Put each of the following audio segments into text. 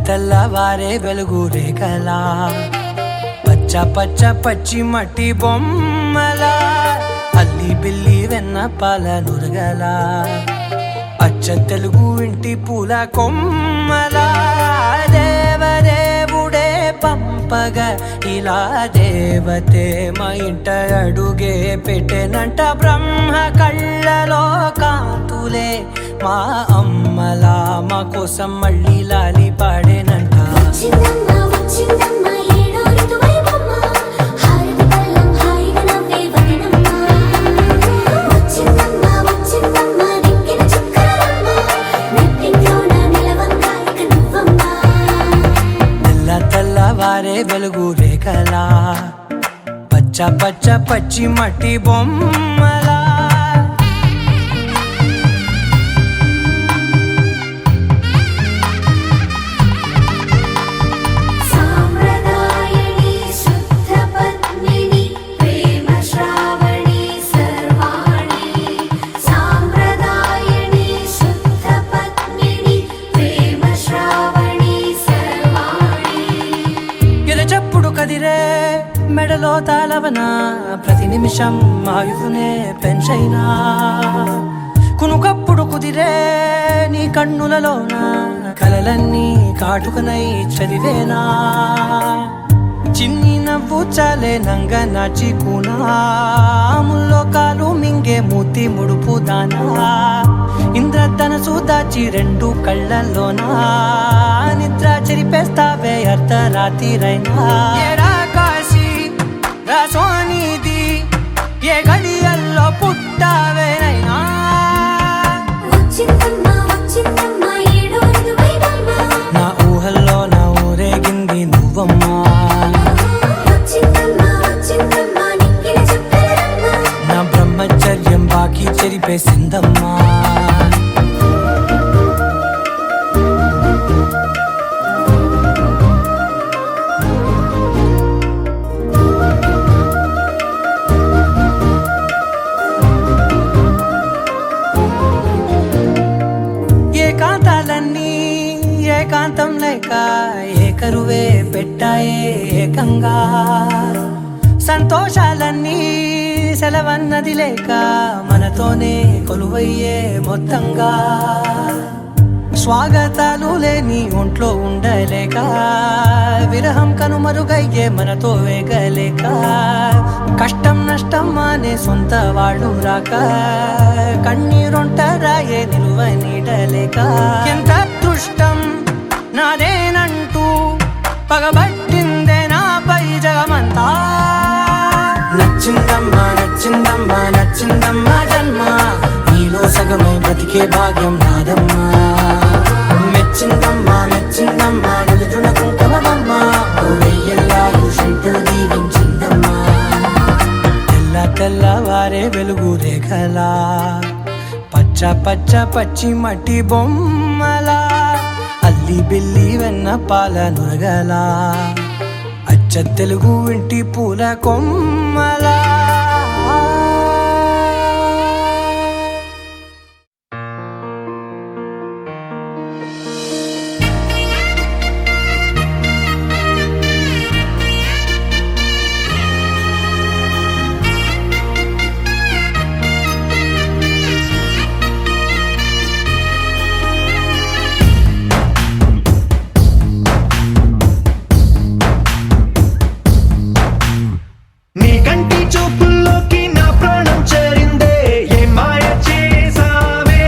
తెల్లవారే వెలుగు రేఖలా పచ్చ పచ్చ పచ్చి మట్టి బొమ్మలా అల్లి బిల్లి వెన్న పాల నురగలా అచ్చ తెలుగు ఇంటి పూల కొమ్మలా దేవదేవుడే పంపగా ఇలా దేవతే మా ఇంట అడుగే పెట్టెనంట బ్రహ్మ కళ్ళలో కాంతులే మా అమ్మలా మా కోసం మళ్ళీ లాలి పాడేనంట. తెల్లవారే వెలుగు రేఖలా పచ్చ పచ్చ పచ్చి మట్టి బొమ్మలా కదిరే మెడలో తాళవన ప్రతి నిమిషం ఆయువునే పెంచైనా కునుకప్పుడు కుదిరే నీ కన్నులలోన కలలన్నీ కాటుకనై చదివేనా చిన్ని నవ్వు చాలే నంగ నాచి కూనాముల్లో కాలు మింగే మూతి ముడుపు దానా ఇంద్రధనసు దాచి రెండు కళ్ళల్లోనా నిద్ర చెరిపేస్తావే అర్ధరాత్రిరైనా ఏరా కాశీ రాసోనిది ఏ గడియల్లో పుట్టావేనైనా నా ఊహల్లో నా ఊరేగింది నువ్వమ్మా నా బ్రహ్మచర్యం బాకీ చెరిపేసిందమ్మా. ఏకాంతాలన్నీ ఏకాంతం లేక ఏకరువే పెట్టాయే ఏకంగా సంతోషాలన్నీ సెలవన్నది లేక మనతోనే కొలువయ్యే మొత్తంగా స్వాగతాలు లేని ఒంట్లో ఉండలేక విరహం కనుమరుగయ్యే మనతో వేగలేక కష్టం నష్టం అనే సొంత వాళ్ళు రాక కన్నీరొంటరాయే నిలువ నీడలేక ఎంత అదృష్టం నాదేనంటూ పగబట్టిందే నాపై జగమంతా నచ్చిందమ్మా నచ్చిందమ్మా నచ్చిందమ్మా జన్మ నీలో సగమై బ్రతికే భాగ్యం నాదమ్మా మెచ్చిందమ్మా మెచ్చిందమ్మా నిలుచున కుంకుమమ్మా వెయ్యల్లాగు శిల్పులు దీవించిందమ్మా. తెల్లవారే వెలుగు రేఖలా పచ్చ పచ్చ పచ్చి మట్టి బొమ్మలా అల్లి బిల్లి వెన్న పాల నురగలా అచ్చ తెలుగు ఇంటి పూల కొమ్మలా. నీ కంటి చూపుల్లోకి నా ప్రాణం చేరిందే ఏ మాయ చేసావే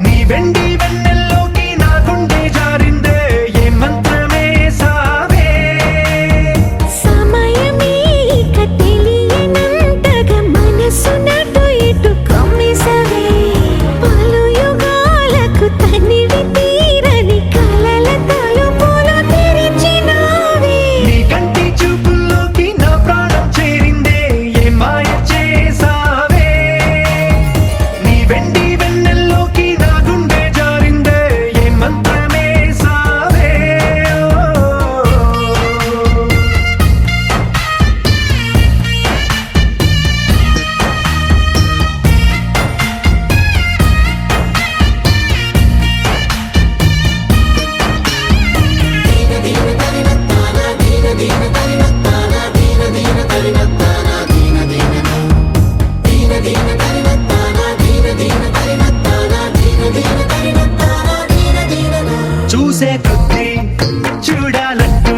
నీ వెండి వెన్నెల్లోకి నా గుండె జారిందే ఏ మంత్రమే సావే సమయమే ఇక తెలియనంతగా మనసు నాటు ఇటు కమ్మిసవే పలు యుగాలకు తనివి తీరని కలల తలుపులు తెరిచినావే నీ కంటి చూపుల్లోకి నా ప్రాణం చేరిందే ఏ చూసే కొద్ది చూడాలంటూ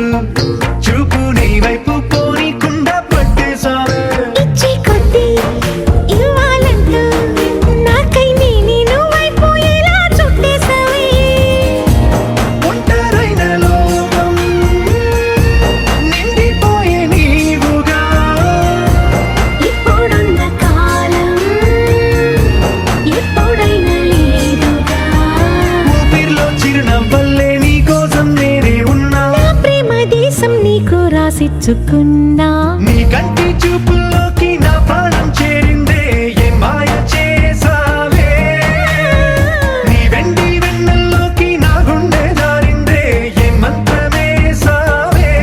చూపు నీ వైపు కోరికుండా పట్టేశావే ఇచ్చే కొద్దీ ఇవ్వాలంటూ నాకై నేను వైపు ఎలా చుట్టేసావే ఒంటరైన లోకం నిండిపోయే నీవుగా ఇప్పుడున్న కాలం ఎప్పుడైనా లేదుగా ఊపిరిలో చిరునవ్వల్లే నీ కోసం నేనే ఉన్నా నా ప్రేమ దేశం నీకు రాసిచ్చుకున్నా నీ కంటి చూపుల్లోకి నా ప్రాణం చేరిందే ఏ మాయ చేసావే నీ వెండి వెన్నెల్లోకి నా గుండె జారిందే ఏ మంత్రమేసావే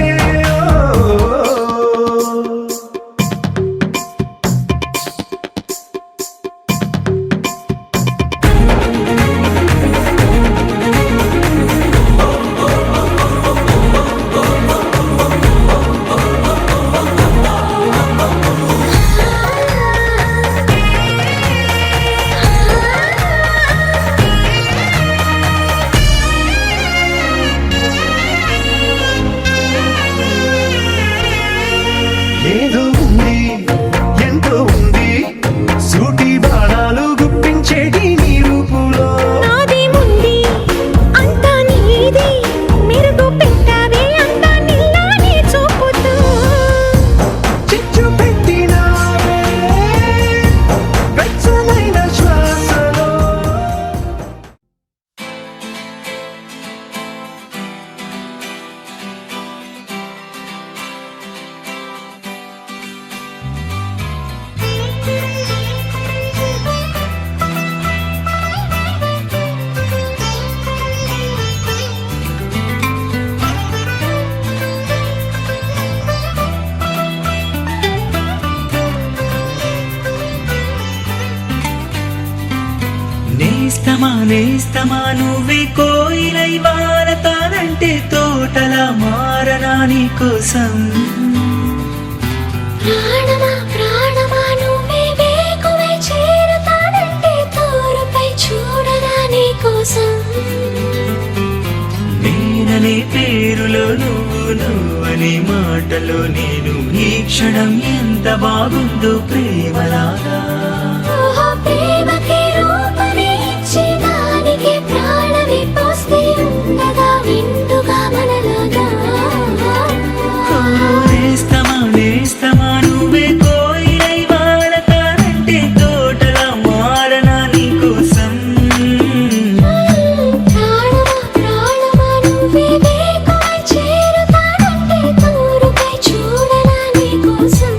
ఏదో ఉంది ఎంతో ఉంది సూటి బాణాలు గుప్పించేటి నీ రూపులో నాదేముంది అంతా నీది మెరుగు పెట్టావే అంతా నీలానే చూపుతూ చిచ్చు పెట్టినావే వెచ్చనైన శ్వాసలో నేస్తమా నువ్వే కోయిలై వారతానంటే తోటలా మారనా నీ కోసం ప్రాణమా ప్రాణమా నువ్వే వేకువై చేరుతానంటే తోరుపై చూడరా నీ కోసం నేననే పేరులో నువ్వనే మాటలో నేను ఈ క్షణం ఎంత బాగుందో ప్రేమలాగా ఓహో ప్రేమకి రూపమే ఇచ్చి దానికి ప్రాణమి పోస్తే ఉండగా నిండుగా మనలాగా నేస్తమా నువ్వే కోయిలై వారతానంటే తోటలా మారనా నీ కోసం ప్రాణమా ప్రాణమా నువ్వే వేకువై చేరుతానంటే తోరుపై చూడరా నీ కోసం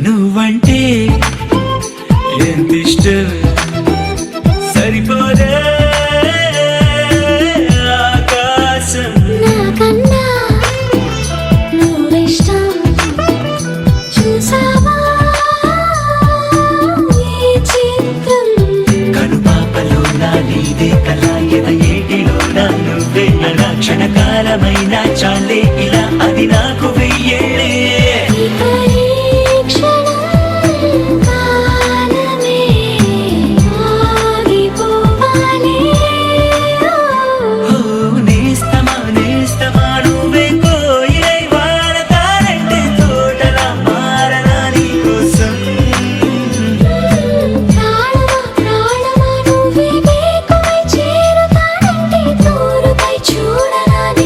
నువ్వంటే ఎంత ఇష్టం సరిపోదే ఆకాశం నాకన్నా నువ్విష్టం చూసావా ఈ చిత్రం కనుపాపలో నా నీదే కళ ఎద ఏటిలో నా నువ్వే నా క్షణకాలమైన చాలే ఇలా అది నాకు వెయ్యేళ్ళే ఇక ఈ క్షణం కాలమే ఆగిపోవాలి ఓ నేస్తమా నువ్వే కోయిలై వారతానంటే తోటలా మారనా నీ కోసం ప్రాణమా ప్రాణమా నువ్వే వేకువై చేరుతానంటే తోరుపై చూడరా నీ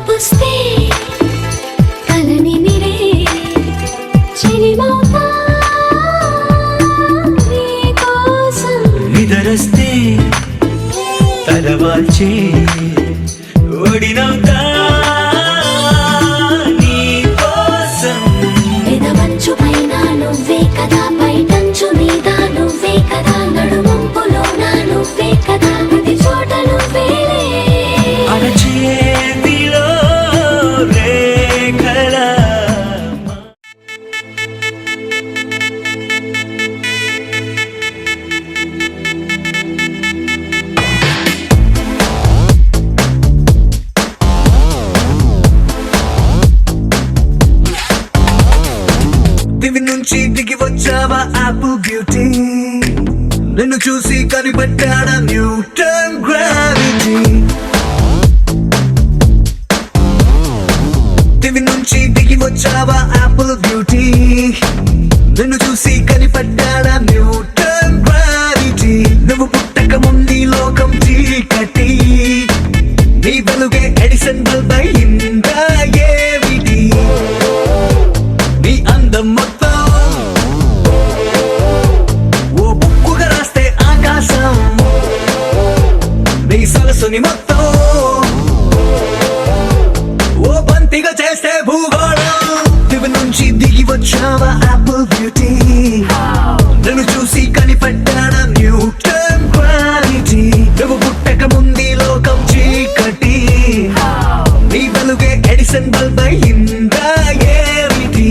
పిలుపుస్తే కలని మిరే చిలిమౌతా నీ కోసం నిదరస్తే తలవాల్చే ఒడినవుతా నీ కోసం పెదవంచు పైన నువ్వే కదా పైటంచు మీద నువ్వే కదా నడుమంపులోన నువ్వే కదా ప్రతి చోట నువ్వేలే అరచేతిలో రేఖల దివి నుంచి దిగి వచ్చావా ఆపిల్ బ్యూటీ నిన్ను చూసి కనిపెట్టాడా న్యూటన్ గ్రావిటీ దివి నుంచి దిగి వచ్చావా ఆపిల్ బ్యూటీ నిన్ను చూసి కనిపెట్టాడా న్యూటన్ గ్రావిటీ నువ్వు పుట్టక ముందు లోకం చీకటి నీ వెలుగే ఎడిసన్ బల్బ్ అయిందా ఏమిటి నీ అందం మొత్తం ఓ బుక్కుగా రాస్తే ఆకాశం నీ సరస్సుని మొత్తం ఓ బంతిగా చేస్తే భూగోళం దివి నుంచి దిగి వచ్చావా ఆపిల్ బ్యూటీ నన్ను చూసి కనిపెట్టాడా న్యూటన్ గ్రావిటీ నువ్వు పుట్టక ముందు లోకం చీకటి నీ వెలుగే ఎడిసన్ బల్బ్ అయిందా ఏమిటి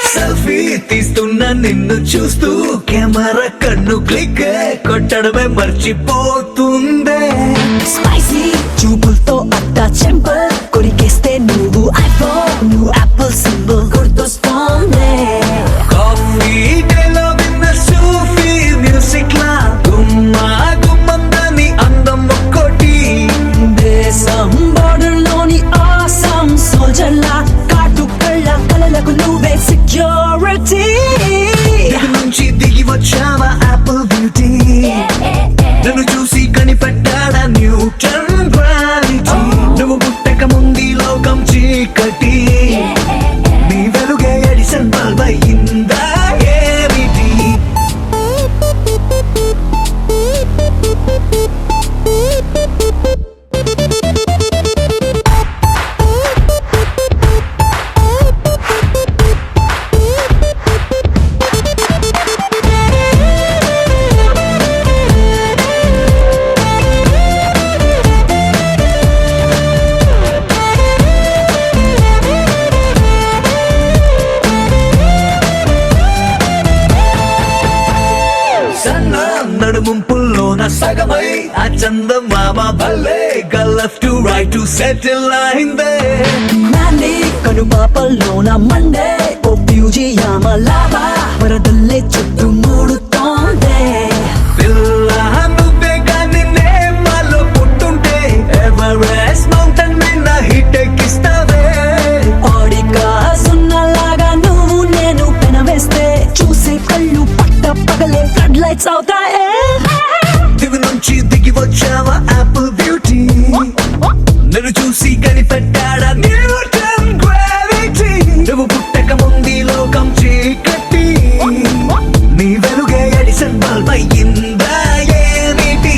సెల్ఫీ తీస్తున్న నిన్ను చూస్తూ కెమెరా కన్ను క్లిక్ కొట్టడమే మర్చిపోతుందే స్పైసీ చూపులతో అట్టా చెంపల్ కొరికేస్తే నువ్వు ఐఫోన్ నువ్వు యాపిల్ సింబల్ గుర్తొస్తోంది కాఫీ డేలో విన్న సూఫీ మ్యూజిక్ లా గుమ్మా గుమ్మందని అందం ఒక్కోటి దేశం బోర్డర్ లోని ఆసం సోల్జర్ లా కాటు కళ్ళ కలలకు నువ్వే సెక్యూరిటీ దిగి నుంచి దిగి వచ్చావా ఆపిల్ బ్యూటీ నన్ను చూసి కనిపెట్టాడా న్యూటన్ గ్రావిటీ నువ్వు పుట్టక ముందు లోకం చీకటి నీ వెలుగే ఎడిసన్ బల్బ్ అయిందా ఏమిటి సన్న నడుముంపుల్లోన సగమై ఆ చందమామ భలే left to right to settle అయిందే నాంది కనుపాపల్లోన మండే ఓ ఫ్యూజియామ లావా వరదల్లే చుట్టూ మూడుతోందే పిల్ల నువ్వే కానీ నేమాలో పుట్టుంటే ఎవరెస్ట్ మౌంటైన్ మీద హిట్ ఎక్కిస్తావే ఓడిగా సున్నలాగా నువ్వు నేను పెనవేస్తే చూసే కళ్ళు పట్ట పగలే ఫ్లడ్ లైట్స్ అవుతాయే దివి నుంచి దిగి వచ్చావా ఆపిల్ బ్యూటీ నన్ను చూసి కనిపెట్టాడా న్యూటన్ గ్రావిటీ నువ్వు పుట్టక ముందు లోకం చీకటి నీ వెలుగే ఎడిసన్ బల్బ్ అయ్యిందా ఏమిటి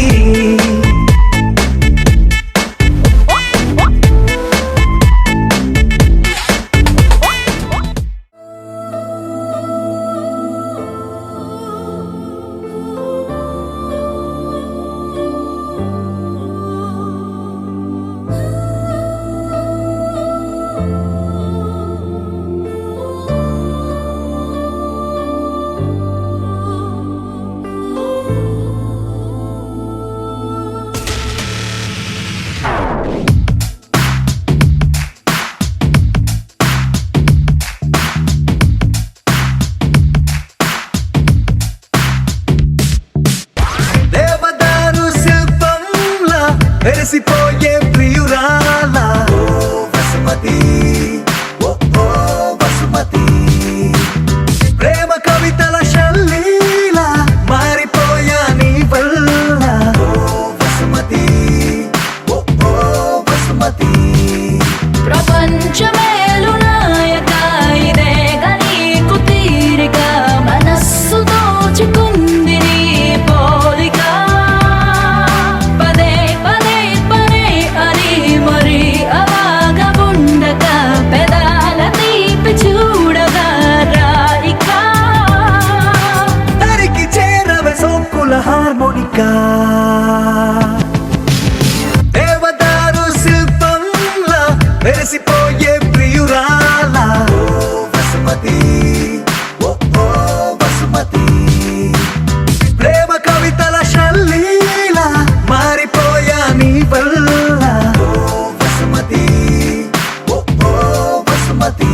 మెరిసిపోయే ప్రియురాల ఓ వసుమతి, ఓ ఓ వసుమతి. ప్రేమ కవితల శల్లీల మారిపోయా నీ వల్ల ఓ వసుమతి, ఓ ఓ వసుమతి. ప్రపంచమేలు నాయక ఇదేగ నీకు తీరిక మనస్సు దోచుకుంది నీ పోలిక పదే పదే పదే అని మరి అవాగబుండక పెదాల తీపి చూడగా రాయిక తరికి చేరవే సోకుల హార్మోనికా. దేవదారు శిల్పంలా మెరిసిపోయే ప్రియురాల ఓ వసుమతి, ఓ ఓ వసుమతి. ప్రేమ కవితల శల్లీల మారిపోయా నీ వల్ల ఓ వసుమతి, ఓ ఓ వసుమతి.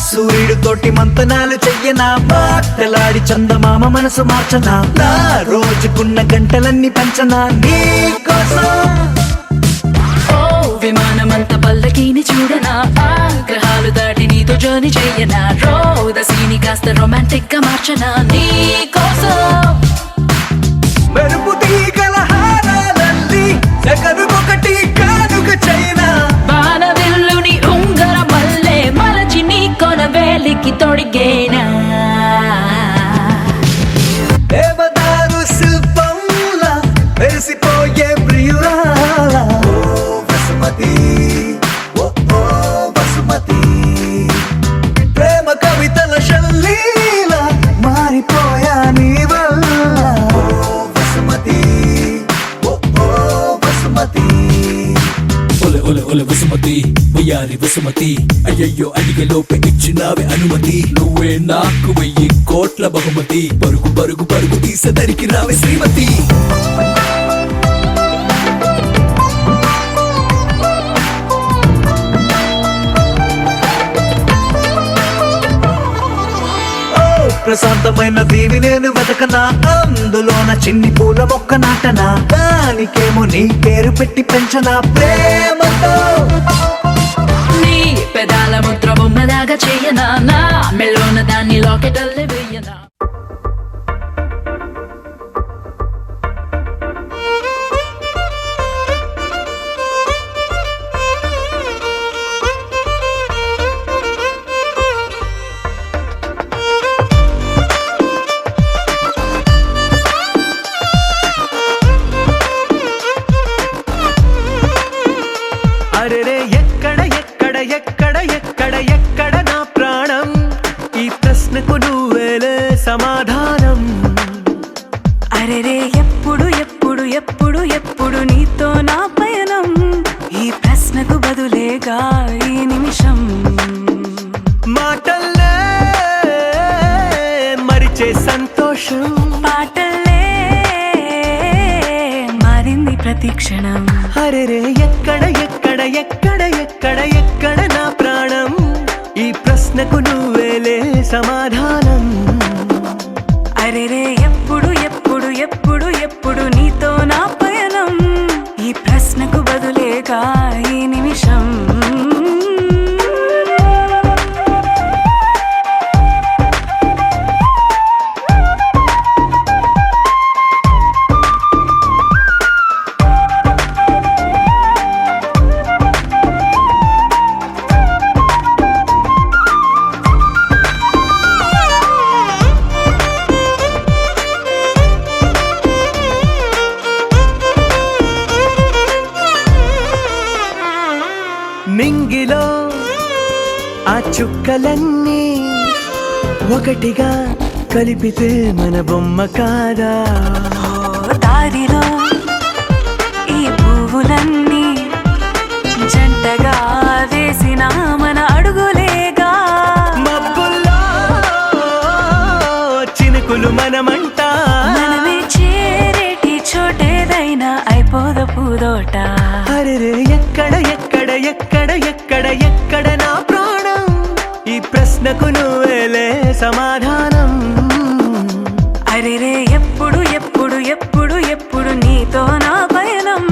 సూర్యుడు తోటి మంతనాలు చెయ్యనా, మాటలాడి చందమామ మనసు మార్చనా, నా రోజుకున్న గంటలన్నీ పంచనా నీ కోసం. ఓ విమానమంత పల్లకీని చూడనా, ఆ గ్రహాలు దాటి నీతో జర్నీ చెయ్యనా, రోదసీని కాస్త రొమాంటిక్ గా మార్చనా నీ కోసం. మెరుపు తీగల హారాలల్లి జగనుకొకటి కానుక చైనా, బాణవిల్లుని ఉంగర మల్లె మలచి నీ కొన వేలికి తొడిగేనా. దేవదారు శిల్పంలా మెరిసిపోయే ప్రియురాల ఓ వసుమతి, ఓ ఓ వసుమతి. ప్రేమ కవితల శల్లీల మారిపోయా నీ వల్ల ఓ వసుమతి, ఓ ఓ వసుమతి. ఒలె ఒలె ఒలె వసుమతి, వయ్యారి వసుమతి. అయ్యయ్యో అడిగలోపే ఇచ్చినావే అనుమతి. నువ్వే నాకు 1000 కోట్ల బహుమతి. పరుగు పరుగు పరుగు తీసదరికి రావే శ్రీమతి. ప్రశాంతమైన దీవి నేను వెతకనా, అందులోన చిన్ని పూల మొక్క నాటనా, దానికేమో నీ పేరు పెట్టి పెంచనా ప్రేమతో. నీ పెదాల ముద్ర బొమ్మలాగా చెయ్యనా, నా మెల్లోన దాన్ని లాకెటల్లే వెయ్యనా. అరెరే ఎక్కడ ఎక్కడ ఎక్కడ ఎక్కడ ఎక్కడ నా ప్రాణం, ఈ ప్రశ్నకు నువ్వేలే సమాధానం. అరెరే ఎప్పుడు ఎప్పుడు ఎప్పుడు ఎప్పుడు నీతో నా పయనం, ఈ ప్రశ్నకు బదులేగా ఈ నిమిషం. మాటల్లే మరిచే సంతోషం, పాటలే మారింది ప్రతి క్షణం. అరెరే ఎక్కడ ఎక్కడ ఎక్కడ ఎక్కడ ఎక్కడ నా ప్రాణం, ఈ ప్రశ్నకు నువ్వేలే సమాధానం. అరెరే ఎప్పుడు ఎప్పుడు ఎప్పుడు ఎప్పుడు నీతో నా పయనం, ఈ ప్రశ్నకు బదులేగా ఈ నిమిషం. నింగిలో ఆ చుక్కలన్నీ ఒకటిగా కలిపితే మన బొమ్మ కాదా. దారిలో ఈ పువ్వులన్నీ జంటగా వేసిన మన అడుగులేగా. మబ్బుల్లో సమాధానం. అరెరే ఎప్పుడు ఎప్పుడు ఎప్పుడు ఎప్పుడు నీతో నా పయనం,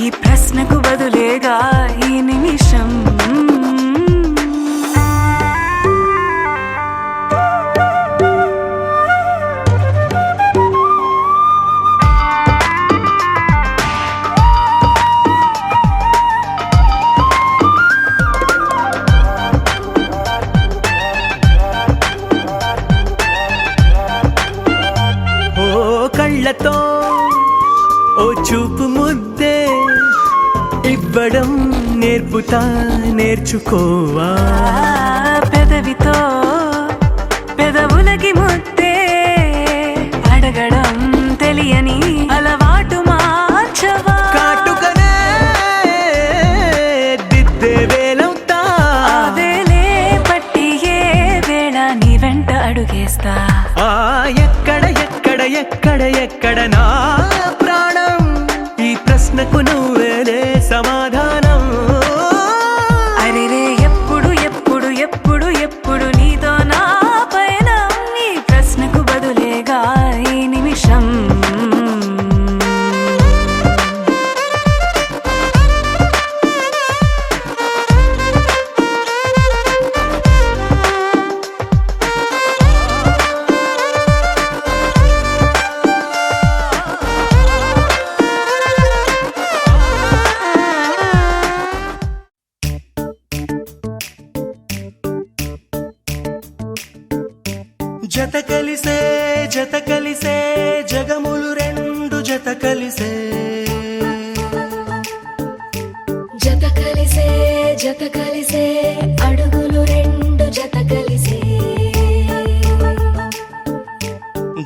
ఈ ప్రశ్నకు బదులేగా ఈ నిమిషం. కళ్ళతో ఓ చూపు ముద్దే ఇవ్వడం నేర్పుతా, నేర్చుకోవా. పెదవితో పెదవులకి ముద్దే అడగడం తెలియని అలవాటు మార్చవా. కాటుకనే దిద్దే వేలవుతా, వేలే పట్టి ఏ వేళ నీ వెంట అడుగేస్తా. ఎక్కడ ఎక్కడ ఎక్కడ ఎక్కడ నా ప్రాణం, ఈ ప్రశ్నకు నువ్వేలే సమాధానం. అరెరే ఎప్పుడు ఎప్పుడు ఎప్పుడు ఎప్పుడు నీతో నా పయనం, ఈ ప్రశ్నకు బదులేగా ఈ నిమిషం. జత కలిసే జత కలిసే జగములు రెండు జత కలిసే, జత కలిసే జత కలిసే అడుగులు రెండు జత కలిసే.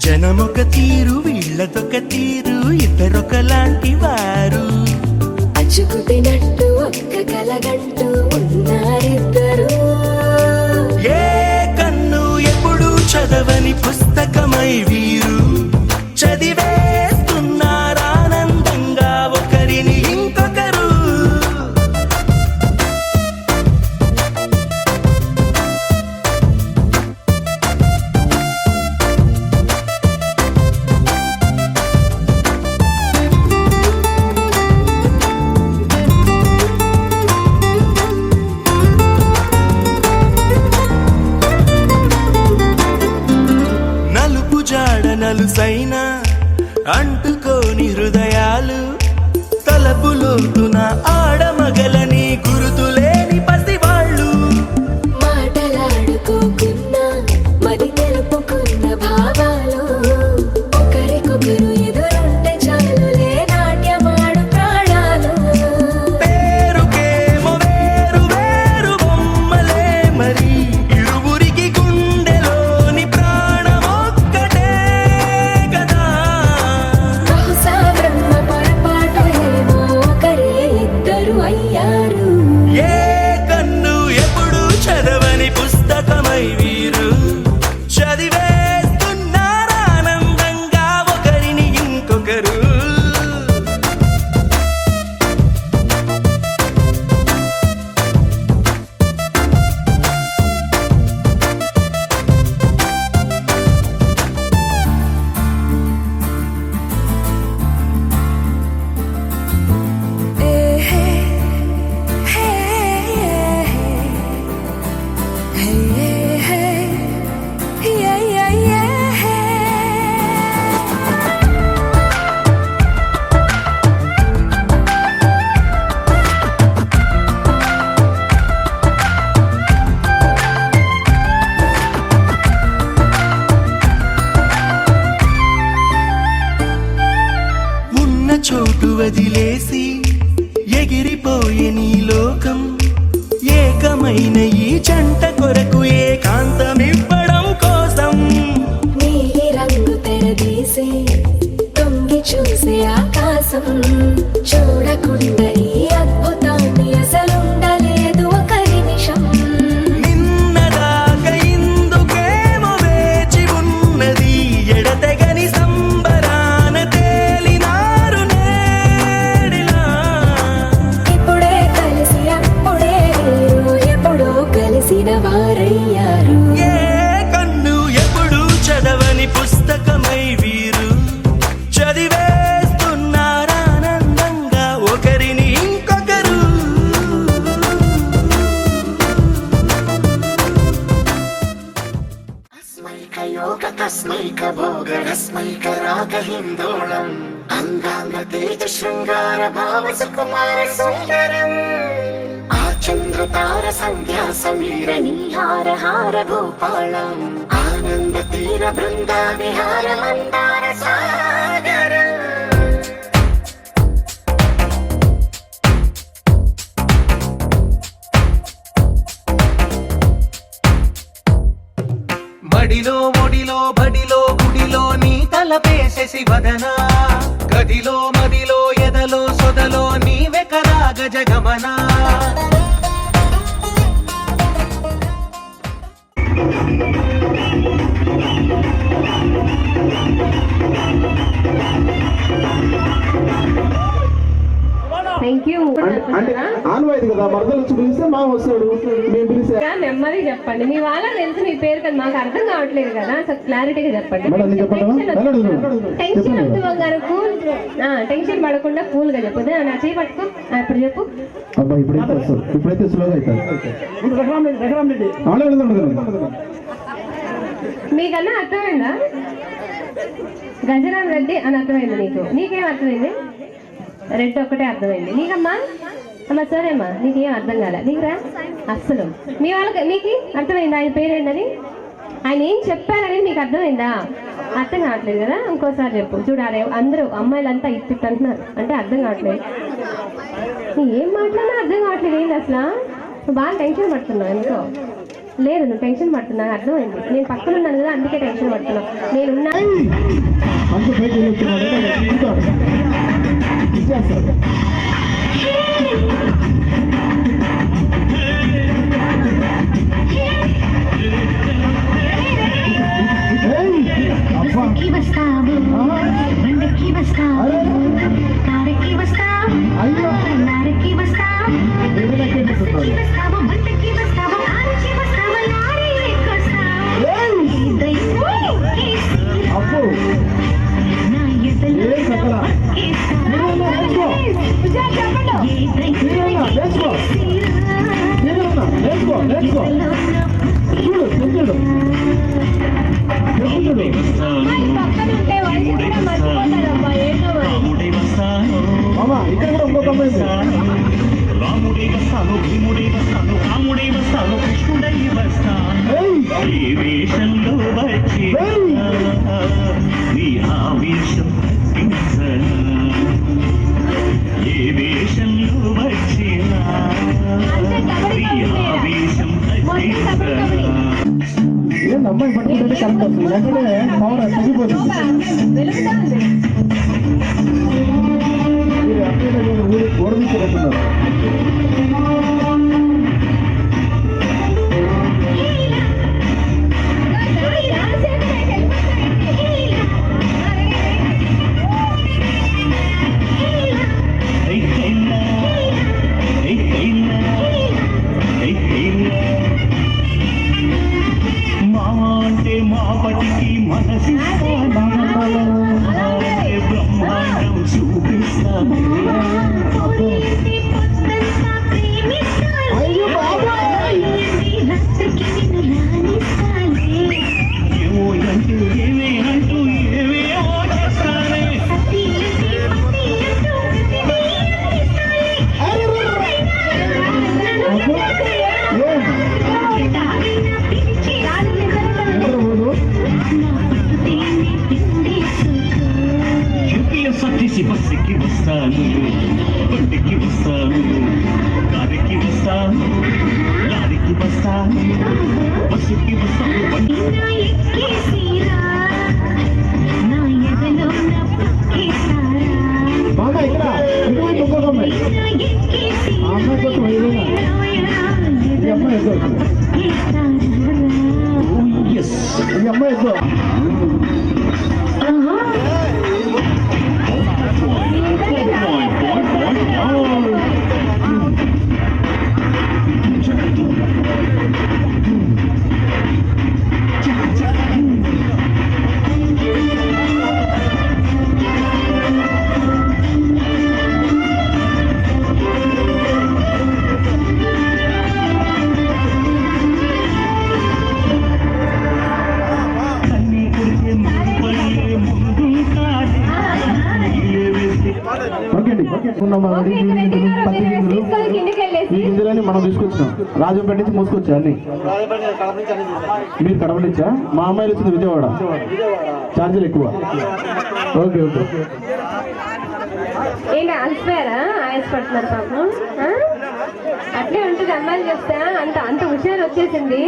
జనమొక తీరు వీళ్ళదొక తీరు, ఇద్దరొకలాంటి వారు. అచ్చుకు తినట్టు ఒక్క కలగంటూ ఉన్నారిద్దరు. ఏ కన్ను ఎప్పుడు చదవని పుస్తకమై వీరు చదివేస్తున్నారానందంగా ఒకరిని ఇంకొకరు. నలుపు జాడ నలుసైన అంటుకోని హృదయాలు, తలపులోతున ఆడమగలని గురుతులేని పసివాళ్ళు. మాటలాడుకోకున్నా మరి తెలుపుకున్న భావాలు, ఒకరికొకరు ఎదురుంటే చాలులే నాట్యమాడు ప్రాణాలు. పేరుకేమో వేరు వేరు బొమ్మలే మరి, ఇరువురికి గుండెలోని ప్రాణమొక్కటే కదా. బహుశా బ్రహ్మ పొరపాటు ఏమో ఒకరే ఇద్దరు అయ్యారు. ఏ కన్ను ఎప్పుడు చదవని పుస్తకమై వీరు చదివేస్తున్నారానందంగా ఒకరిని ఇంకొకరు. ఉన్న చోటు వదిలేసి ఎగిరిపోయే నీ లోకం, ఏకమైన ఈ జంట కొరకు ఏకాంతమివ్వడం కోసం. నీలి రంగు తెరదీసే తొంగి చూసే ఆకాశం, చూడకుండా ఈ అద్భుతాన్ని అసలుండలేదు ఒక నిమిషం. నిన్నదాకా ఇందుకేమో వేచి ఉన్నది, ఎడతెగని సంబరాన తేలినారు నేడిలా. లోక తస్మైక భోగరస్మైక రాగ హిందోళం అంగాంగ తేజ శృంగార భావ సుకుమార సుందరం ఆ చంద్ర తార సంధ్యా సమీర నీహార హార భూపాళం ఆనంద తీర బృంద విహార మందార సాగరం మడిలో మొడిలో బడిలో గుడిలో నీ తలపేసేసి వదనా గదిలో మదిలో ఎదలో సొదలో నీవే కదా గజగమనా థ్యాంక్ యూ అంటే ఆన్వాయితీ కదా మరదలు వచ్చి పిలిస్తే మా వస్తాడు మేము పిలిస్తే నెమ్మది చెప్పండి మీ వాళ్ళకి తెలుసు మీ పేరు కదా మాకు అర్థం కావట్లేదు కదా అసలు క్లారిటీగా చెప్పండి టెన్షన్ వద్దు గారు కూల్ టెన్షన్ పడకుండా కూల్ గా చెప్పదు నా చేయి పట్టుకో ఇప్పుడు చెప్పు అబ్బా ఇప్పుడైతే స్లోగా అవుతారు మీకన్నా అర్థమైందా గజరామ్ రెడ్డి అని అర్థమైంది నీకేం అర్థమైంది రెడ్ ఒక్కటే అర్థమైంది నీకమ్మా అమ్మా సరేమ్మా నీకేం అర్థం కాలే నీకురా అస్సలు మీ వాళ్ళకి నీకు అర్థమైందా ఆయన పేరేంటని ఆయన ఏం చెప్పారని మీకు అర్థమైందా అర్థం కావట్లేదు కదా ఇంకోసారి చెప్పు చూడాలి అందరూ అమ్మాయిలంతా ఇట్టు అంటున్నారు అంటే అర్థం కావట్లేదు నీ ఏం మాట్లాడినా అర్థం కావట్లేదు ఏంటి అసలు నువ్వు బాగా టెన్షన్ పడుతున్నావు ఎందుకో లేదు నువ్వు టెన్షన్ పడుతున్నావు అర్థమైంది నేను పక్కన ఉన్నాను కదా అందుకే టెన్షన్ పడుతున్నావు నేనున్నా రాముడై వస్తాను భీముడై వస్తాను రాముడై వస్తాను కృష్ణుడై వస్తాను ఏ వేషంలో వచ్చి నీ ఆవేశం ఏ వేషంలో వచ్చినా నీ ఆవేశం అమ్మాయి పట్టుకుంటే కరెక్ట్ వస్తుంది లేకపోతే పవర్ తగ్గిపోతుంది ఓడదీసుకోబోతున్నారు మావా అంటే మాపటికి మనసి బ్రహ్మాండం చూపిస్తాను ఏవో అంటూ ఏమే అంటూ ఏవేవో చేస్తానే సత్తిసి బస్సుకి వస్తాను బండికి వస్తాను కారుకి వస్తాను లారీకి వస్తాను బస్సుకి వస్తాను బాబా ఇక్కడ ఇటువంటి ఇంకొక అమ్మాయి ఆ అమ్మాయి కోసం ఏదైనా ఈ అమ్మాయి ఈ అమ్మాయి వేసుకున్నాం ఓకే, ఇక్కడ రెడ్డి గారు పత్తి మీరు గింజలు తీసుకొని కిందికి వెళ్ళేసి ఈ గింజలని మనం తీసుకొచ్చినాం రాజంపేట నుంచి మోసుకొచ్చా అన్ని మీరు కడప నుంచా మా అమ్మాయిలు వచ్చింది విజయవాడ ఛార్జీలు ఎక్కువ ఓకే ఓకే ఏంటి అలసిపోయారా ఆయాసపడుతున్నారు పాపం ఆ? అట్లే ఉంటుంది అమ్మాయిలు చెప్తా అంత అంత హుషారు వచ్చేసింది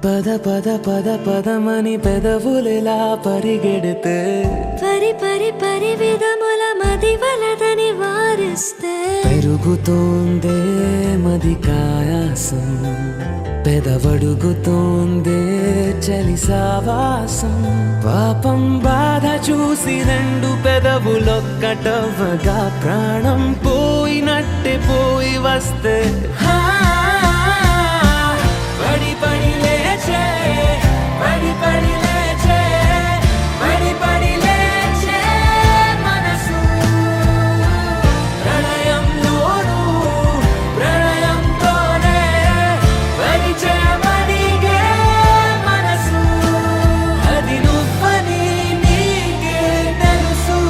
పద పద పద పదమని పెదవులెలా పరిగెడితే పరి పరి పరి విధముల మది వలదని వారిస్తే పెరుగుతోందే మది కాయాసం పెదవడుగుతోందే చలి సావాసం పాపం బాధ చూసి రెండు పెదవులొక్కటవ్వగా ప్రాణం పోయినట్టే పోయి వస్తే పడి పడి లేచే పడి పడి లేచే పడి పడి లేచే మనసు ప్రణయంలోను ప్రణయంతోనే పరిచయమడిగే మనసు అది నువ్వని నీకే తెలుసు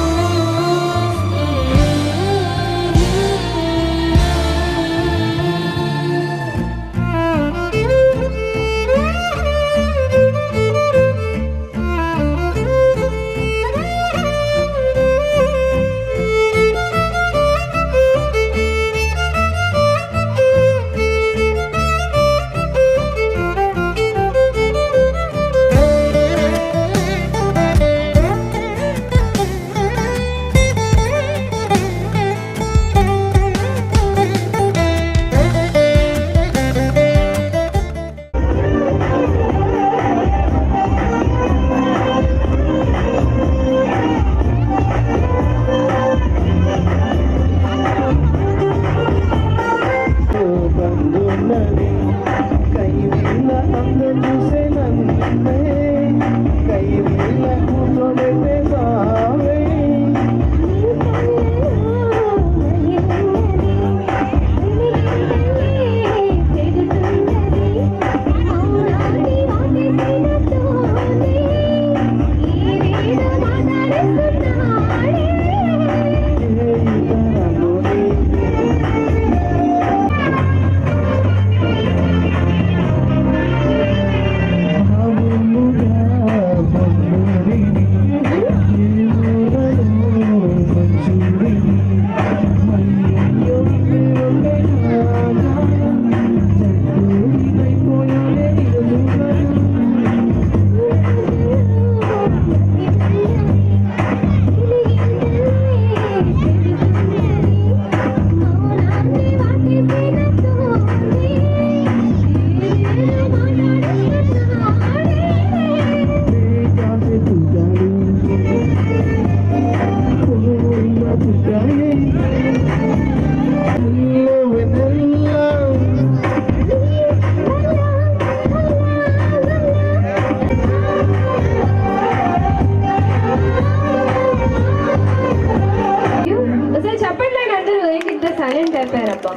ఇంత సైలెంట్ అయిపోయారబ్బా.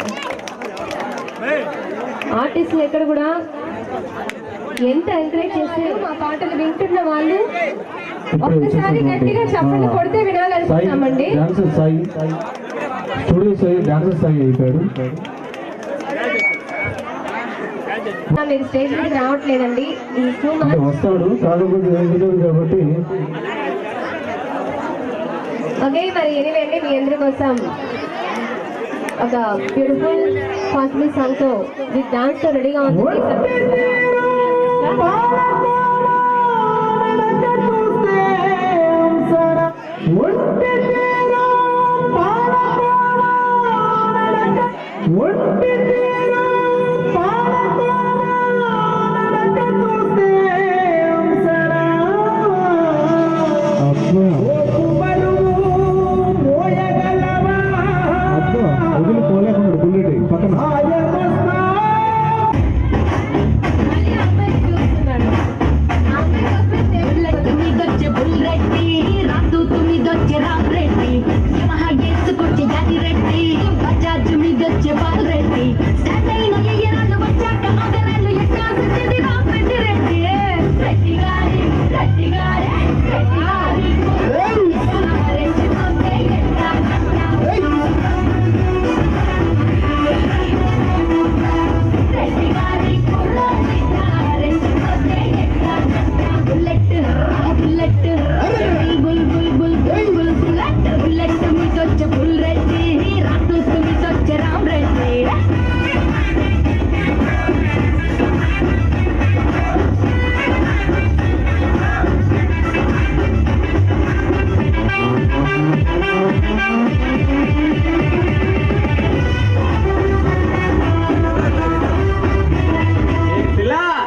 ఆర్టిస్టులు ఎక్కడ కూడా ఎంత ఎంకరేజ్ చేస్తే మా పాటలు వింటున్న వాళ్ళు ఒక్కసారి గట్టిగా చప్పట్లు కొడితే వినాలనుకుంటున్నామండి. స్టూడియో సాయి డాన్సర్ సాయి అయిపోయాడు. మీరు స్టేజ్ మీద రావట్లేదండి. వస్తాడు కాబట్టి ఓకే. మరి ఎనివే అండి, మీ అందరి కోసం ఒక బ్యూటిఫుల్ కాస్మిక్ సాంగ్ తో విత్ డాన్స్ తో రెడీగా ఉంది.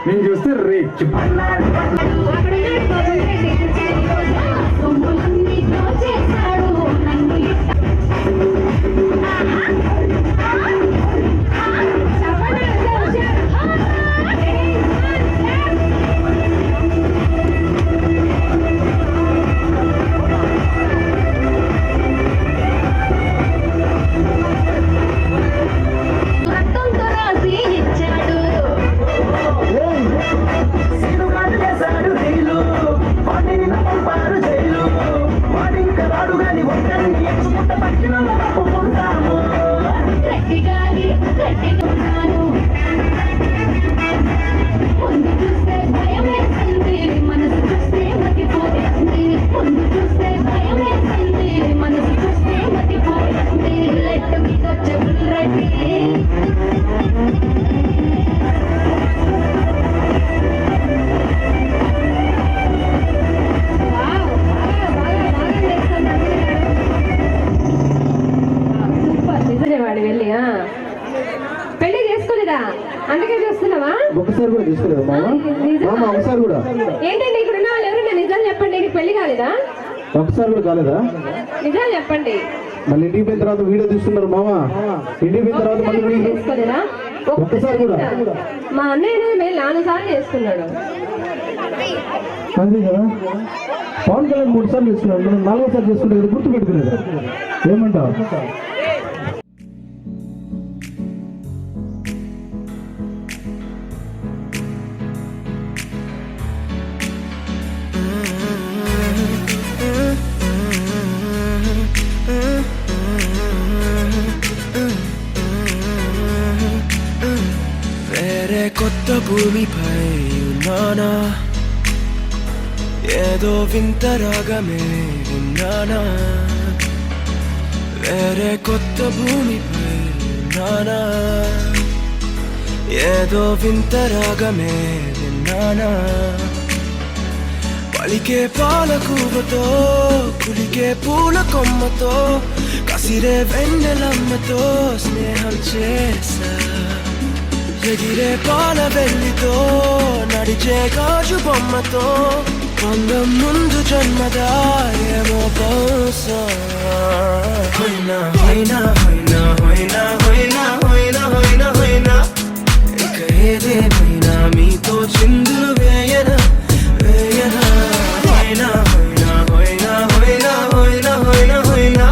నేను చూస్తే రేచ్ పెళ్లి చేసుకోలేదా? అందుకే చూస్తున్నావా? ఒకసారి కూడా తీసుకోలేదు మామ ఒకసారి కూడా. ఏంటండి ఇక్కడ ఉన్న వాళ్ళు ఎవరైనా నిజాలు చెప్పండి. నీకు పెళ్లి కాలేదా? ఒకసారి కూడా కాలేదా? నిజాలు చెప్పండి. మళ్ళీ ఇంటికి పోయిన తర్వాత వీడియో తీసుకున్నారు మామ. ఇంటికి పోయిన తర్వాత మళ్ళీ చేసుకోలేదా? ఒక్కసారి కూడా. మా అన్నయ్య మేము 4 సార్లు చేసుకున్నాడు. అంతే కదా. పవన్ కళ్యాణ్ 3 సార్లు చేసుకున్నాడు. మనం 4వ సారి చేసుకుంటే గుర్తు పెట్టుకునేది. ఏమంటావు? వేరే కొత్త భూమిపై ఉన్నానా, ఏదో వింత రాగమే విన్నానా. వేరే కొత్త భూమిపై ఉన్నానా, ఏదో వింత రాగమే విన్నానా. పలికే పాలకూవతో కులికే పూల కొమ్మతో కసిరే వెన్నెలమ్మతో స్నేహం చేసా. ఎగిరే పాల వెల్లితో నడిచే గాజు బొమ్మతో అందం ముందు జన్మదా ఏమో బహుశా. హోయినా హోయినా హోయినా హోయినా హోయినా హోయినా హోయినా హోయినా ఇక ఏదేమైనా మీతో చిందులు వేయనా వేయనా. హోయినా హోయినా హోయినా హోయినా హోయినా హోయినా హోయినా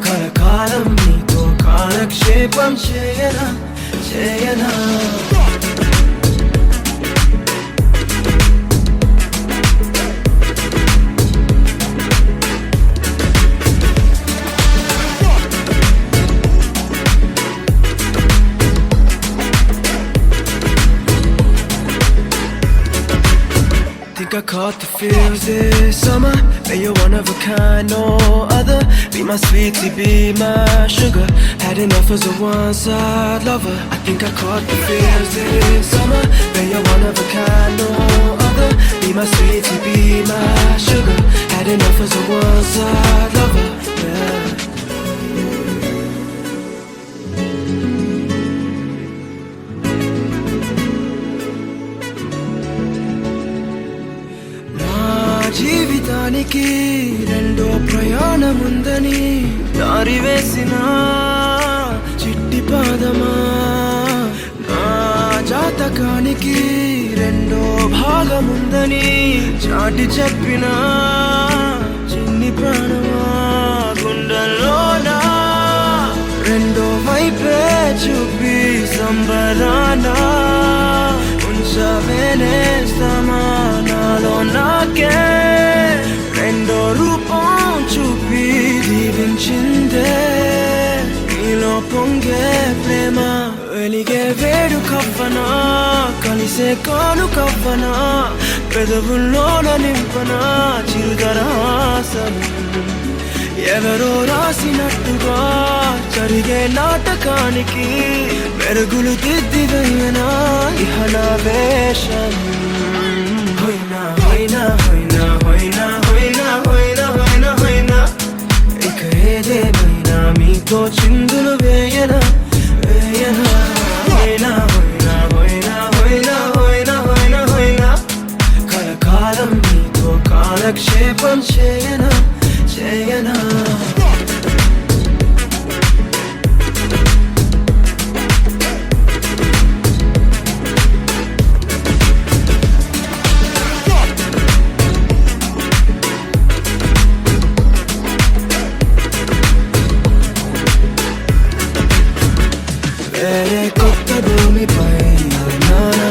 కలకాలం మీతో కాలం కాలక్షేపం చేయనా చేయనా I caught the feels this summer. Man, you're one of a kind, no other. Be my sweetie, be my sugar. Had enough as a one-side lover. I think I caught the feels this summer. Man, you're one of a kind, no other. Be my sweetie, be my sugar. Had enough as a one-side lover. Yeah. జీవితానికి రెండో ప్రయాణముందని దారి వేసిన చిట్టి పాదమా నా జాతకానికి రెండో భాగముందని చాటి చెప్పిన చిన్ని ప్రాణమా గుండెల్లోనా రెండో వైపే చూపి సంబరానా ఉంచవేనేస్తమానాలో నాకే రెండో రూపం చూపి దీవించిందే నీలో పొంగే ప్రేమ వెలిగే వేడు కవ్వనా కలిసే కాను కవ్వనా పెదవుల్లోన నింపనా చిరుదరాసను ఎవరో రాసినట్టుగా జరిగే నాటకానికి మెరుగులు దిద్దివైనా ఇహనా వేషం హోయినా హోయినా హోయినా హోయినా హోయినా హోయినా హోయినా హోయినా ఇక ఏదేమైనా మీతో చిందులు వేయనా వేయనా హోయినా హోయినా హోయినా హోయినా హోయినా హోయినా హోయినా కలకాలం మీతో కాలక్షేపం చేయనా చేయనా వేరే కొత్త భూమిపై ఉన్నానా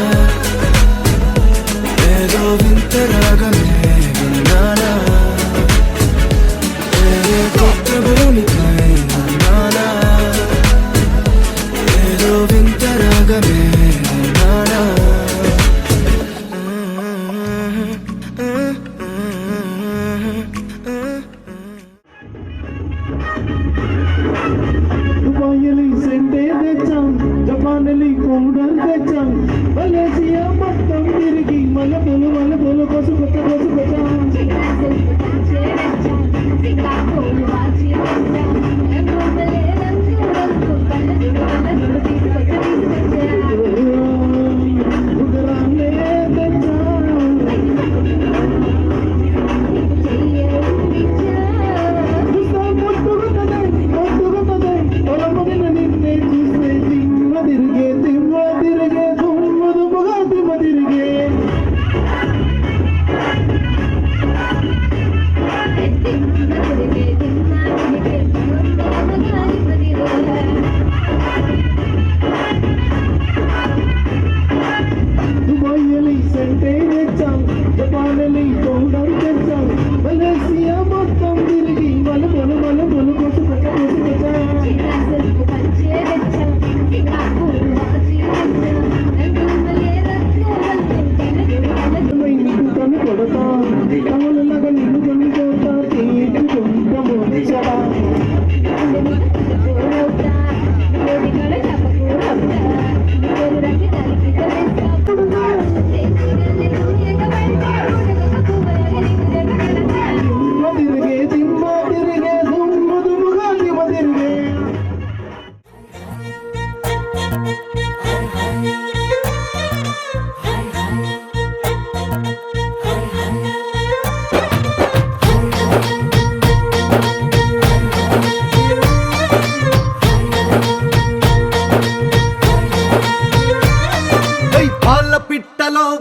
ఏదో వింత రాగమే విన్నానా వేరే కొత్త భూమిపై ఉన్నానా ఏదో వింత రాగమే విన్నానా దుబాయ్ సెంటే తెచ్చాం జపానలి పౌడర్ తెచ్చాం మలేసియా మొత్తం తిరిగి మలపులు కోసం కొత్త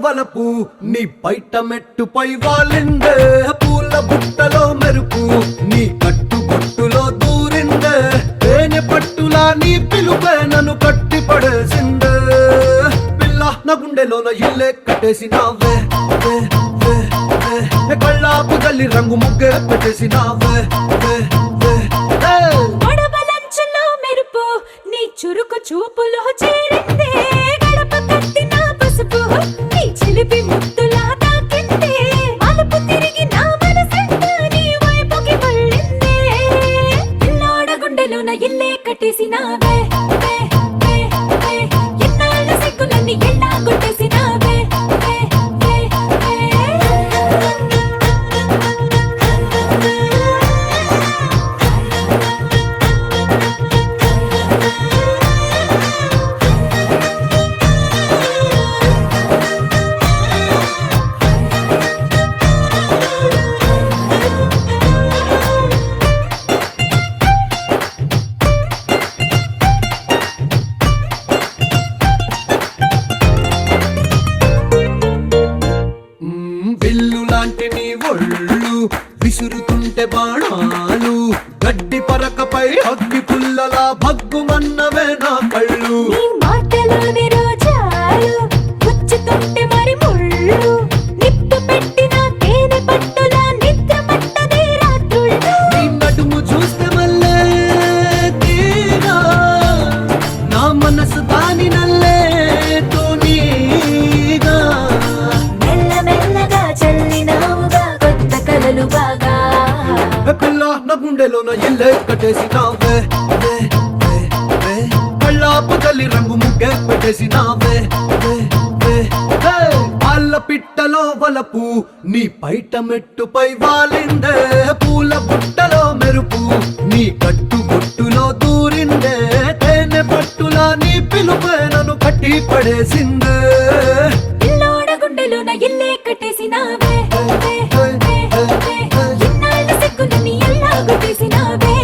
వలపు నీ బయట మెట్టుపై వాలిండే పూల బుట్టలో మెరుపు నీ కట్టుబొట్టులో దూరిండే తేనె పట్టులా నీ పిలుపే నన్ను కట్టి పడేసిందే పిల్ల నా గుండెలోన ఇల్లే కట్టేసినావే కళ్ళాపు గల్లి రంగు ముగ్గే పెట్టేసినావే గొడవలంచులో మెరుపు నీ చురుకు చూపులో చేరిందే గడప కట్టిన పసుపు నీ చిలిపి ముద్దులా తాకిందే మలుపు తిరిగి నా మనసంతా నీ వైపుకి మళ్ళిందే పిల్లోడ గుండెలోన ఇల్లే కట్టేసినావే ఎన్నాళ్ళ సిగ్గులన్నీ ఎల్లా కొట్టేసినావే బిల్లు లాంటి నీ ఒళ్ళు విసురుతుంటే బాణాలు గడ్డి పరకపై అగ్గి పుల్లలా భగ్గుమన్నవే నా కళ్ళు నీ మాటలోని రోజాలు గుచ్చుతుంటే మరి ముళ్ళు నిప్పు పెట్టిన తేనె పట్టులా నిద్ర పట్టదే రాత్రుళ్ళు నీ నడుము చూస్తే మళ్ళీ తీరా నా మనసు దాని నల్లే తోనీగా మెల్లమెల్లగా చల్లినావుగా కొత్త కలలు బాగా పిల్ల నా గుండెలోన ఇల్లే కట్టేసినావే కళ్ళాపు తల్లి రంగు ముగ్గే పెట్టేసినావే పాల పిట్టలో వలపు నీ పైట మెట్టుపై వాలిందే పూల బుట్టలో మెరుపు నీ కట్టు బొట్టులో దూరిందే తేనె పట్టులా నీ పిలుపే నన్ను కట్టి పడేసిందే పిల్లోడ గుండెలోన ఇల్లే కట్టేసినావే ఎన్నాళ్ళ సిగ్గులని ఎల్లా కొట్టేసినావే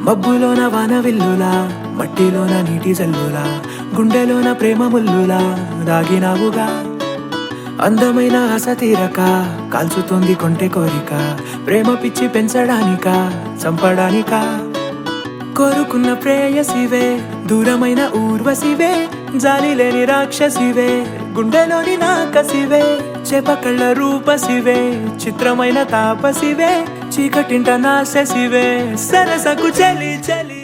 మబ్బులోన వాన విల్లులా మట్టిలోన నీటి జల్లులా గుండెలోన ప్రేమ ముల్లులా దాగినావుగా అందమైన ఆశ తీరక కాల్చుతోంది కొంటె కోరిక ప్రేమ పిచ్చి పెంచడానిక చంపడానిక కోరుకున్న ప్రేయసివే దూరమైన ఊర్వశివే జాలి లేని రాక్షసివే గుండెలోని నాకసివే చేపకళ్ళ రూపసివే చిత్రమైన తాపసివే చీకటింట నాశసివే సరసకు చలి చలి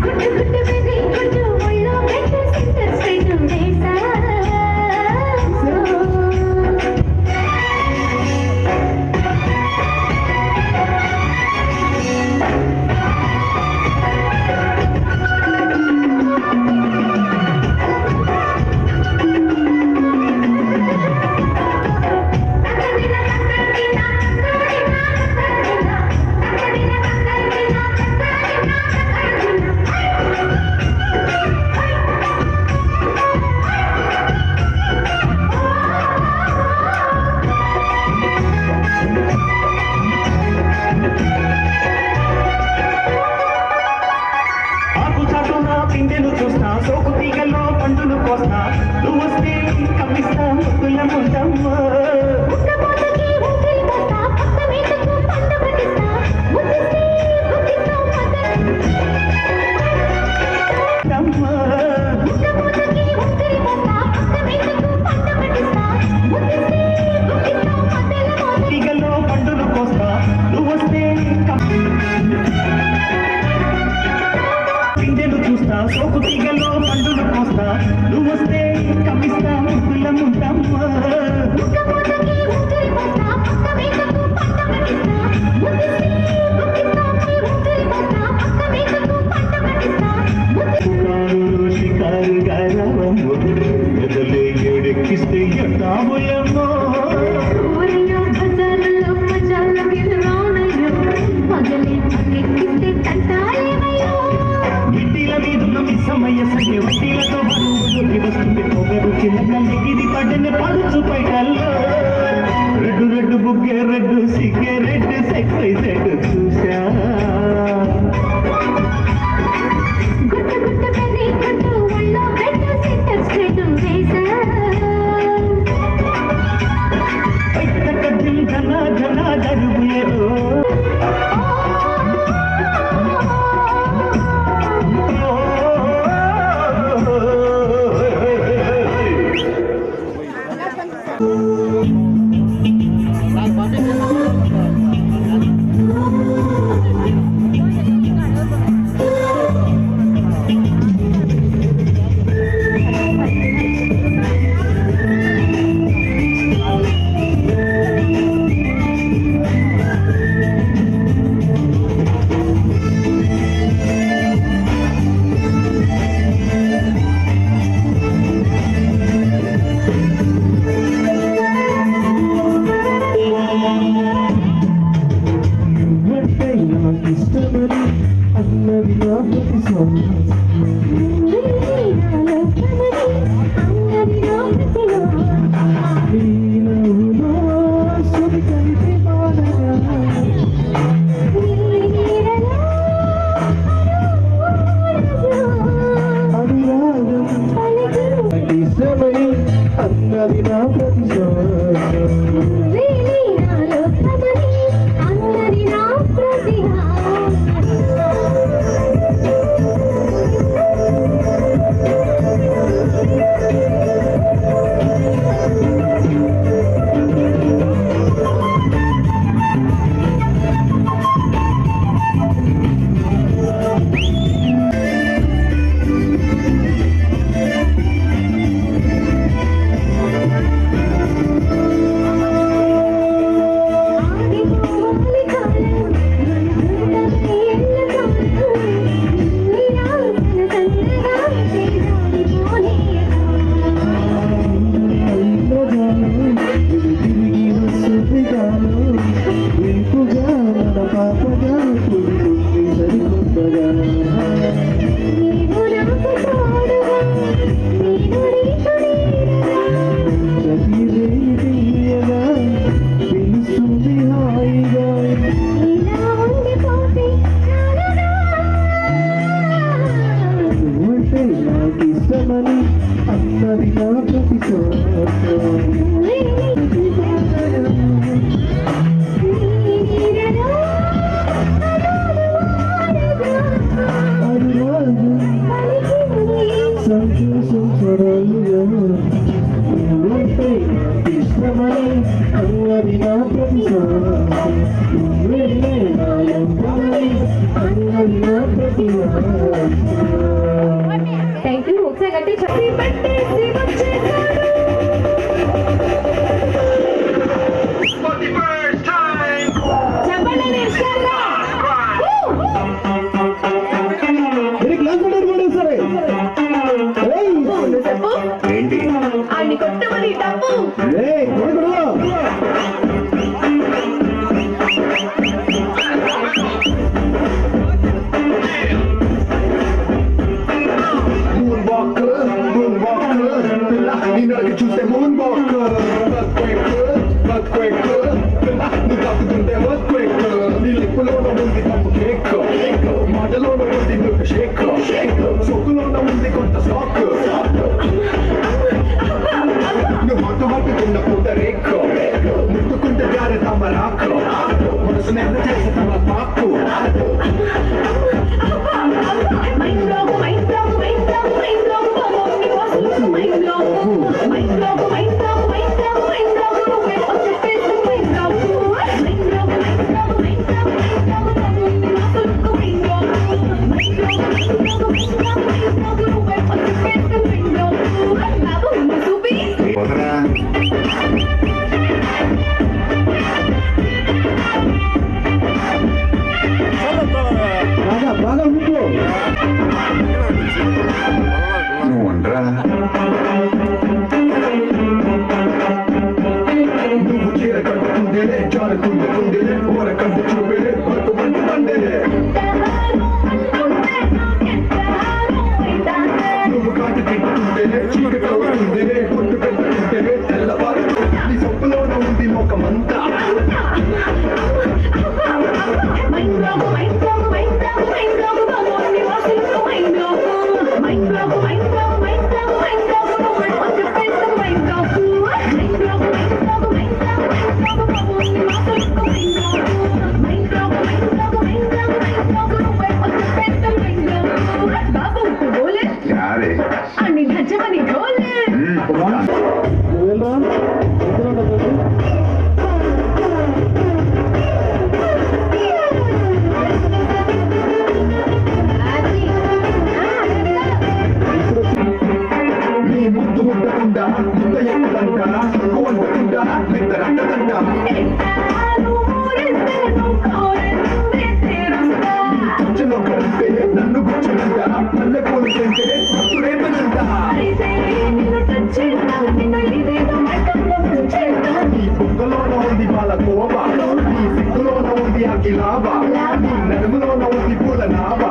గుడ్డు గుడ్డు రాములమ్మో ఊరిలో బజారులో మజాలకి రానయ్యో పగలే పక్కెక్కిస్తే తంటాలేవయ్యో గిట్టిల మీద మిస్సమయ్య సంఖ్య వడ్డీలతో బరువులు వస్తుంది పొగరు చిన్నగిది పడిన పడుచు పైకల్లో రెడ్డు రెడ్డు బుగ్గే రెడ్డు సిగ్గే రెడ్డు సెక్సైజెడ్ చూసా గుట్టు గుట్టు కది గుట్టు ఒళ్ళో పెట్టు సెంటర్ స్ట్రెట్ వేసా కడ్డీ ఘన ఘన జరుగుయేరో అన్నది నా థ్యాంక్ యూ. ఒకసారి గట్టి చెప్పి పెట్టేసి వచ్చేసాడు. చెప్పండి నిమిషాల్లో. చెప్పు అన్ని కొట్టమని డబ్బు చూస్తే మూన్ వాక్ నీ లిప్పులోన ఉంది తప్పు కేక్ మాటలోన ఉంది మిల్క్ షేక్ సొక్కులోన ఉంది కొంత సాక్ నువ్వు హట్టుకున్న పూట రేక్ ముట్టుకుంటే జారే తమ రాక్ మనసు నెల చేసే తమ పాకు నువ్వు నన్ను గుర్చుంటా పల్లె పూలు తింటే నీ బుగ్గలోన ఉంది వాళ్ళ కోప నీ సిగ్గులోన ఉంది అఖిలాబా నీ నడుములోన ఉంది పూల నాబా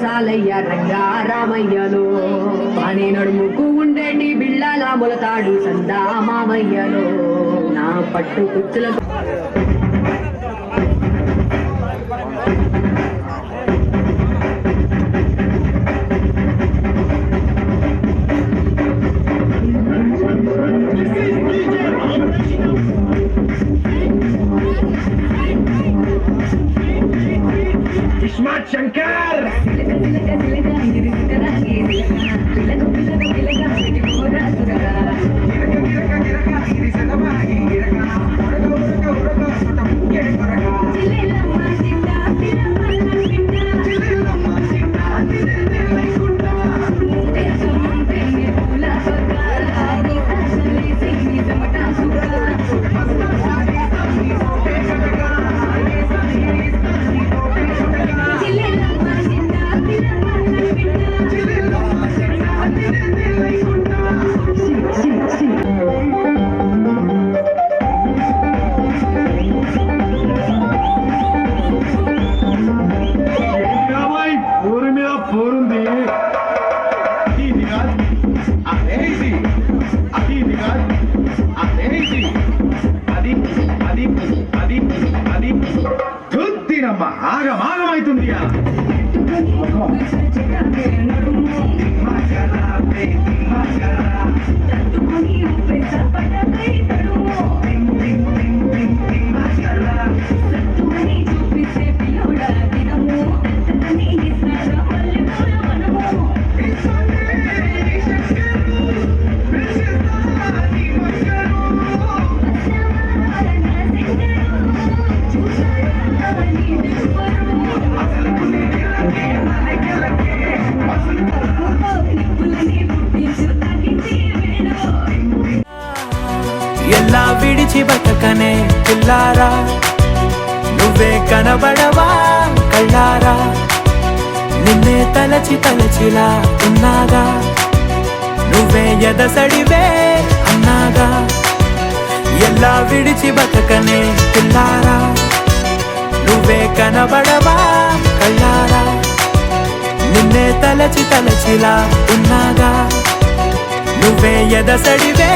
సాలయ్య రంగా రామయ్యలో పాని నడుముకు ఉండేటి బిళ్ళల మొలతాడు సందా మామయ్యలో నా పట్టు కుచ్చుల ఇస్మార్ట్ శంకర్ ఊరి మీద పోరుంది ఇది కాదు అదే ఇది అది ఇది కాదు అదే ఇది అది అది అది అది తుత్తినమ్మ ఆగమాగమైతుంది ఎలా విడిచి బతకనే పిల్లారా నువ్వే కనబడవా కళ్ళారా నిన్నే తలచి తలచిలా ఉన్నాగా నువ్వే ఎదసడివే అన్నాగా ఎలా విడిచి బతకనే పిల్లారా నువ్వే కనబడవా కళ్ళారా నిన్నే తలచి తలచిలా ఉన్నాగా నువ్వే ఎదసడివే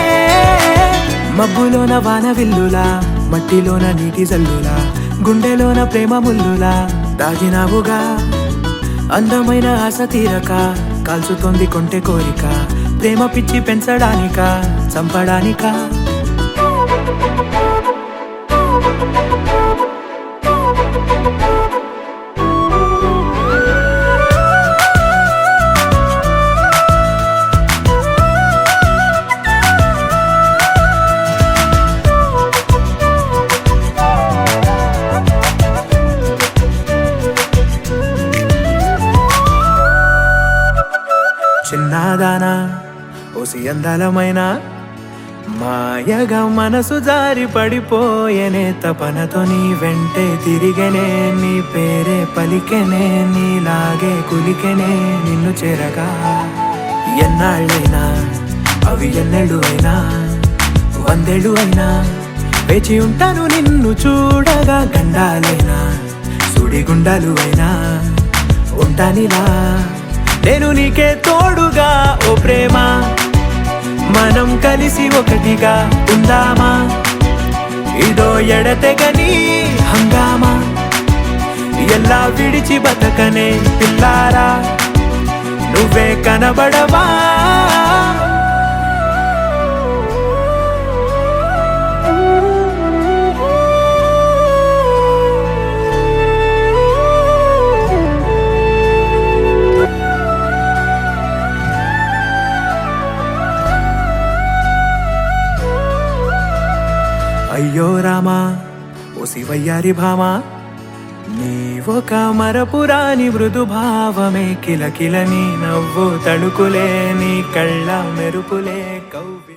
మబ్బులోన వాన విల్లులా మట్టిలోన నీటి జల్లులా గుండెలోన ప్రేమ ముల్లులా దాగినావుగా అందమైన ఆశ తీరక కాల్చుతోంది కొంటె కోరిక ప్రేమ పిచ్చి పెంచడానిక చంపడానికా చిన్నదానా ఓసి అందలమైన మాయగా మనసు జారి పడిపోయేనే తపనతో నీ వెంటే తిరిగనే నీ పేరే పలికెనే నీలాగే కులికెనే నిన్ను చేరగా ఎన్నాళ్ళైనా అవి ఎన్నెళ్ళు అయినా 100 ఏళ్ళు అయినా వేచి ఉంటాను నిన్ను చూడగా గండాలైనా సుడిగుండాలు అయినా ఉంటానిలా నేను నీకే తోడుగా ఓ ప్రేమ మనం కలిసి ఒకటిగా ఉందామా ఇదో ఎడతెగని హంగామా ఎలా విడిచి బతకనే పిల్లారా నువ్వే కనబడవా అయ్యో రామా ఓ శివయ్యారి భామా నీవొక మరపురాని మృదు భావమే కిలకిల నీ నవ్వు తడుకులే నీ కళ్ళ మెరుపులే కవ్వి